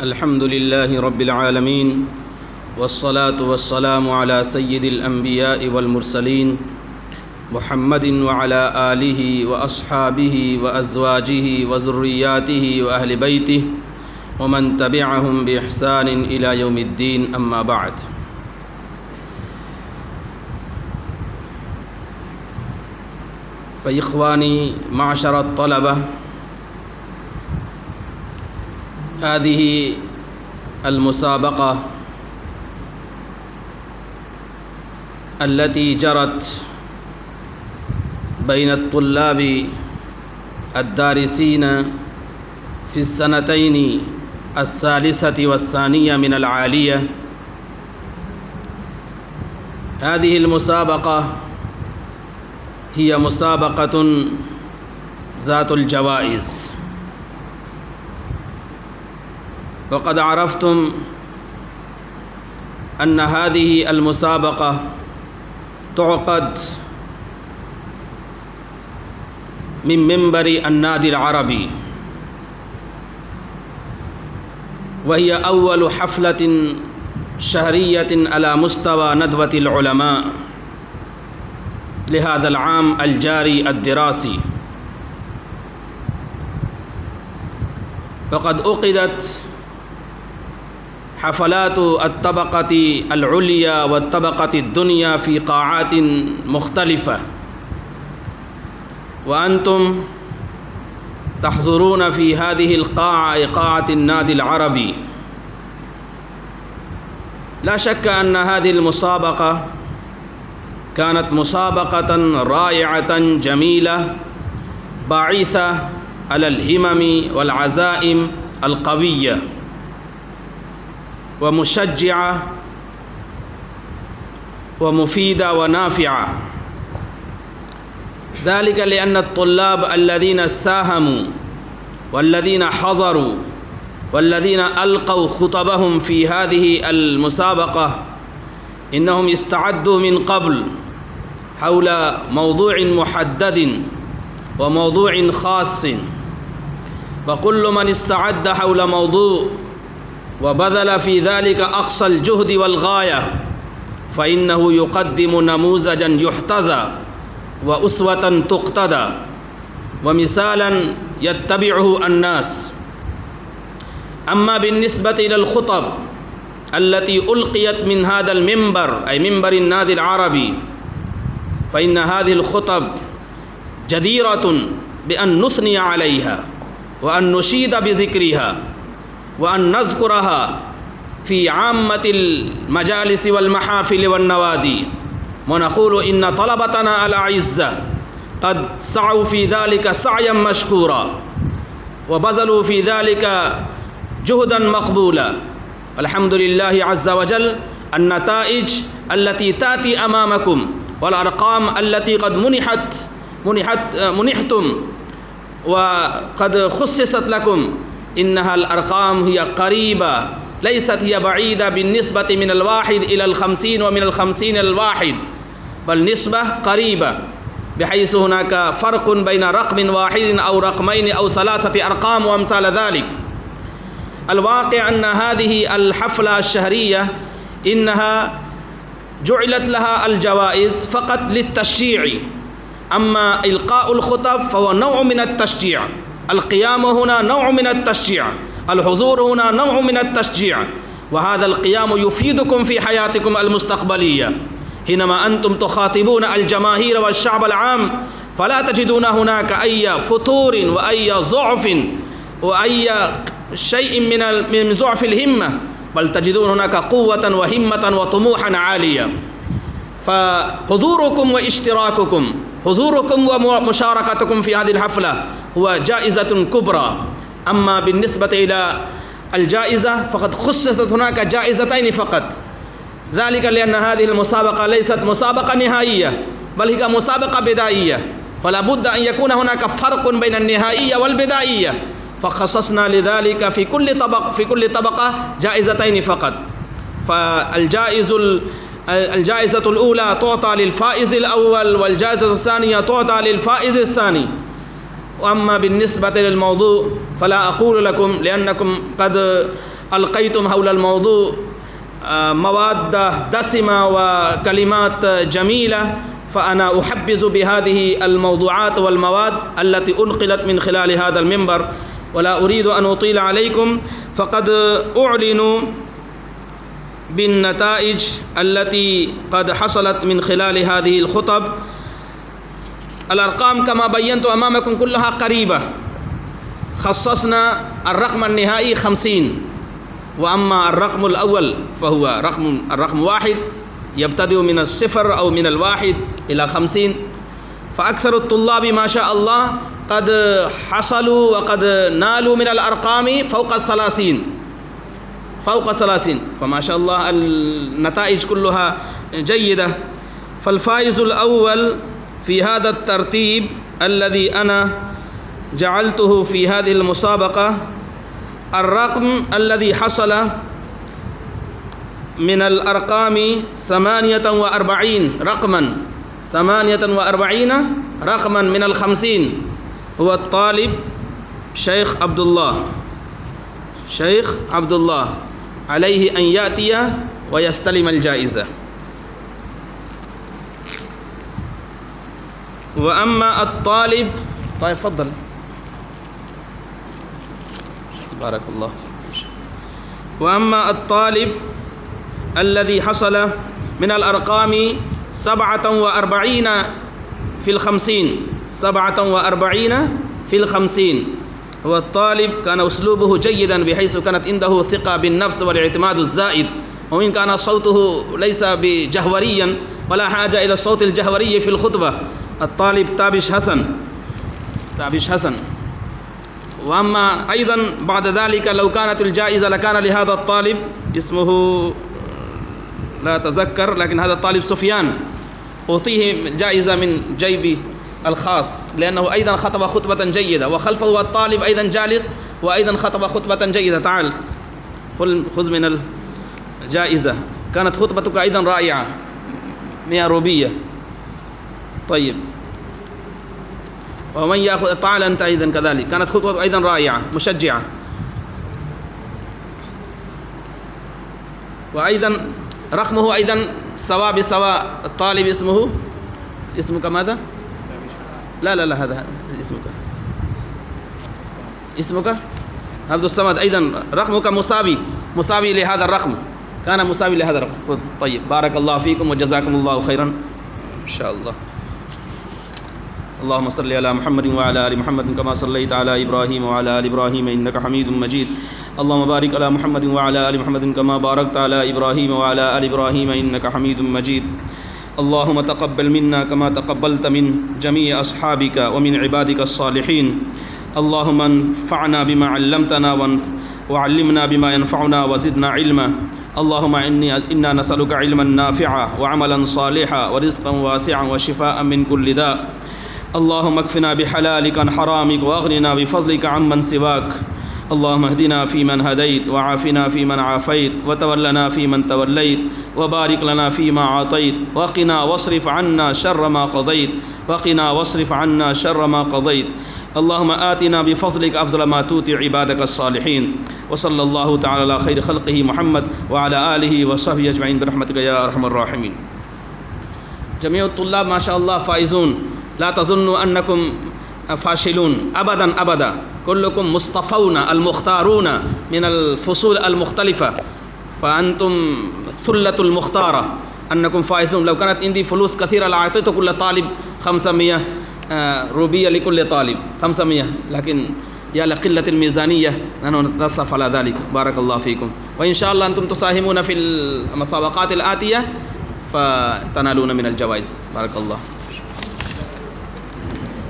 अल्हम्दुलिल्लाहि रब्बिल आलमीन वस्सलातु वस्सलामु अला सय्यिदिल अंबिया'i वल मुरसलीन मुहम्मदिन व अला आलिहि व अस्हाबिहि व अज़वाजिहि व ज़ुर्रिय्यातिहि व अहलि बैतिहि व मन तबिअहुम बि इहसानिन इला यौमिद्दीन अम्मा बअद। फ़इख्वानी माशरत तलबा, हादिही अलमुसाबक़ा अल्लती जरत बैन अत्तुल्लाबि अद्दारिसीन फ़िस्सनतैनि अस्सालिसति वस्सानिया मिनल आलिया। हादिही अलमुसाबक़ा हिय मुसाबक़तुन ज़ातुल जवाइज़। वक़द अरफ़्तुम अन्न हादिही अलमुसाबक़ा तुक़द मिन मिंबरी अन्नादिल अरबी व हिय अव्वलु हफ़लतिन शहरियतिन अला मुस्तवा नदवतिल उलमा लिहाज़ल आम अल जारी अद्दिरासी। वक़द उक़िदत हफ़लातु अत्तबक़ति अल उलिया व तबक़ति दुनिया फ़ी क़ाआतिन मुख़्तलिफ़ा व अंतुम तहज़ुरून फ़ी हादिहिल क़ाआ क़ाअतिन नादिल अरबी। ला शक्क अन्न हादिहिल मुसाबक़ा कानत मुसाबक़तन राइअतन जमीला बाइसा अलल हिममी वल अज़ाइम अल क़विय्या व मुशज्जिआ व मुफीदा व नाफ़िआ। ज़ालिक लिअन्न अत्तुल्लाब अल्लज़ीना साहमू वल्लज़ीना हज़रू वल्लज़ीना अलक़ौ ख़ुतबहुम फ़ी हादिही अल मुसाबक़ा इन्नहुम इस्तअद्दू मिन क़ब्ल हौला मौज़ूइन मुहद्ददिन व मौज़ूइन ख़ास्सिन व कुल्लु मन इस्तअद्द हौला मौज़ू' व बज़ल फ़ी ज़ालिका अक़सल जुहद वल गाया फ़इन्नहु युक़द्दिमु नमूज़जन युहतज़ा व उसवतन तुक़्तदा व मिसालन यत्तबिउहु अन्नास। अम्मा बिन्निस्बति इलल ख़ुतब अल्लती उल्क़ियत मिन हादल मिंबर ऐ मिंबरिन नादिल अरबी फ़इन्न हादिहिल ख़ुतब जदीरतुन बिअन नुस्निय अलैहा व अन नुशीद बिज़िक्रिहा व अन नज़्कुरहा फ़ी आम्मतिल मजालिस वल महाफ़िल वन नवादी व नक़ूलु इन्न तलबतना अल इज़्ज़ा क़द सअू फ़ी ज़ालिका सअयन मशकूरा व बज़लू फ़ी ज़ालिका जुहदन मक़बूला। अल्हम्दुलिल्लाहि अज़्ज़ा व जल अन्नताइज अल्लती ताती अमामकुम वल अरक़ाम अल्लती क़द मुनिहतुम व क़द ख़ुस्सिसत लकुम इन्नहल अरक़ाम हिय क़रीबा लैसत हिय बईदा बिन्निस्बति मिनल वाहिद इलल ख़म्सीन व मिनल ख़म्सीन इलल वाहिद बल निस्बह क़रीबा बिहैसु हुनाका फ़र्क़ुन बैन रक़मिन वाहिदिन औ रक़मैन औ सलासति अरक़ाम व अम्साल ज़ालिक। अलवाक़िअ अन्न हादिही अल हफ़ला अश-शहरिया इन्नहा जुइलत लहा अल जवाइज़ फ़क़त लित्तशजीअ अम्मा इल्क़ाउल ख़ुतब फ़हुव नौअ मिन अत-तशजीअ। अल क़ियाम हुना नौअ मिन अत-तशजीअ, अल हुज़ूर हुना नौअ मिन अत-तशजीअ व हाज़ल क़ियाम युफ़ीदुकुम फ़ी हयातिकुम अल मुस्तक़बलिय्या हिनमा अंतुम तुख़ातिबून अल जमाहीर व अश-शअब अल आम फ़ला तजिदून हुनाका अय्या फ़ुतूरिन व अय्या ज़ुअफ़िन व अय्या शैइन मिन ज़ुअफ़िल हिम्मा बल तजिदून हुनाका क़ुव्वतन व हिम्मतन व तुमूहन आलिया। फ़हुज़ूरुकुम व इश्तिराकुकुम हुज़ूरुकुम व मुशारकतुकुम फ़ी हादिहिल हफ़ला हुवा जाइज़तुन कुबरा। अम्मा बिन्निस्बति इला अल जाइज़ा फ़क़द ख़ुस्सिसत हुनाका जाइज़तैन फ़क़त। ज़ालिका लिअन्न हादिहिल मुसाबक़ा लैसत मुसाबक़ा निहाइया बल हिय मुसाबक़ा बिदाइया फ़ला बुद्द अन यकूना हुनाका फ़र्क़ुन बैन अन्निहाइया वल बिदाइया फ़ख़स्ससना लिज़ालिका फ़ी कुल्लि तबक़ा जाइज़तैन फ़क़त। फ़अल जाइज़तुल ऊला तुअता लिल फ़ाइज़िल अव्वल वल जाइज़तुस सानिया तुअता लिल फ़ाइज़िस सानी وأما بالنسبة للموضوع فلا أقول لكم لأنكم قد ألقيتم حول الموضوع مواد دسمة وكلمات جميلة، فأنا أحبذ بهذه الموضوعات والمواد التي أنقلت من خلال هذا المنبر، ولا أريد أن أطيل عليكم. فقد أعلن بالنتائج التي قد حصلت من خلال هذه الخطب. الأرقام كما بينت أمامكم كلها قريبة. خصصنا الرقم النهائي 50، وأما الرقم الأول فهو الرقم 1 يبتدئ من الصفر أو من 1 إلى 50. فأكثر الطلاب ما شاء الله قد حصلوا وقد نالوا من الأرقام فوق 30، فما شاء الله النتائج كلها جيدة. فالفائز الأول في هذا الترتيب الذي أنا جعلته في هذه المسابقة الرقم الذي حصل من الأرقام 48 رقما، 48 رقما من 50 هو الطالب شيخ عبد الله عليه أن يأتي ويستلم الجائزة. وأما الطالب طيب فضل بارك الله فيك. وأما الطالب الذي حصل من الأرقام 47 في 50، 47 في 50 هو الطالب كان أسلوبه جيدا بحيث كانت عنده ثقة بالنفس والاعتماد الزائد، وإن كان صوته ليس بجهوريا ولا حاجة إلى الصوت الجهوري في الخطبة. الطالب تابش حسن. وأما أيضا بعد ذلك لو كانت الجائزة لكان لهذا الطالب اسمه لا أتذكر، لكن هذا الطالب سفيان أعطيه جائزة من جيبي الخاص لأنه أيضا خطب خطبة جيدة، وخلفه الطالب أيضا جالس وأيضا خطب خطبة جيدة. تعال خذ من الجائزة، كانت خطبتك أيضا رائعة 100 روبية. طيب ومن يأخذ، تعال أنت أيضا كذلك، كانت خطبتك أيضا رائعة مشجعة. وأيضا رقمه أيضا سواء بسواء. الطالب اسمك ماذا؟ لا هذا اسمك عبد الصمد، أيضا رقمك مساوي لهذا الرقم، كان مساوي لهذا الرقم. طيب بارك الله فيكم وجزاكم الله خيرا إن شاء الله. اللهم صل على محمد وعلى آل محمد كما صليت على إبراهيم وعلى آل إبراهيم إنك حميد مجيد. اللهم بارك على محمد وعلى آل محمد كما باركت على إبراهيم وعلى آل إبراهيم إنك حميد مجيد. اللهم تقبل منا كما تقبلت من جميع أصحابك ومن عبادك الصالحين. اللهم انفعنا بما علمتنا وعلمنا بما ينفعنا وزدنا علما. اللهم إنا نسألك علما نافعا وعملا صالحا ورزقا واسعا وشفاء من كل داء. اللهم اكفنا بحلالك عن حرامك واغننا بفضلك عمن سواك. اللهم اهدنا فيمن هديت وعافنا فيمن عافيت وتولنا فيمن توليت وبارك لنا فيما أعطيت وقنا واصرف عنا شر ما قضيت. اللهم آتنا بفضلك أفضل ما تؤتي عبادك الصالحين. وصلى الله تعالى على خير خلقه محمد وعلى آله وصحبه أجمعين برحمتك يا أرحم الراحمين. جميع الطلاب ما شاء الله فائزون، لا تظنوا أنكم فاشلون أبدا، كلكم مصطفون المختارون من الفصول المختلفة، فأنتم ثلة المختارة أنكم فائزون. لو كانت عندي فلوس كثيرة لأعطيت كل طالب 500 روبية لكل طالب 500، لكن يا لقلة الميزانية نحن نتصف على ذلك. بارك الله فيكم، وإن شاء الله أنتم تساهمون في المسابقات الآتية فتنالون من الجوائز. بارك الله.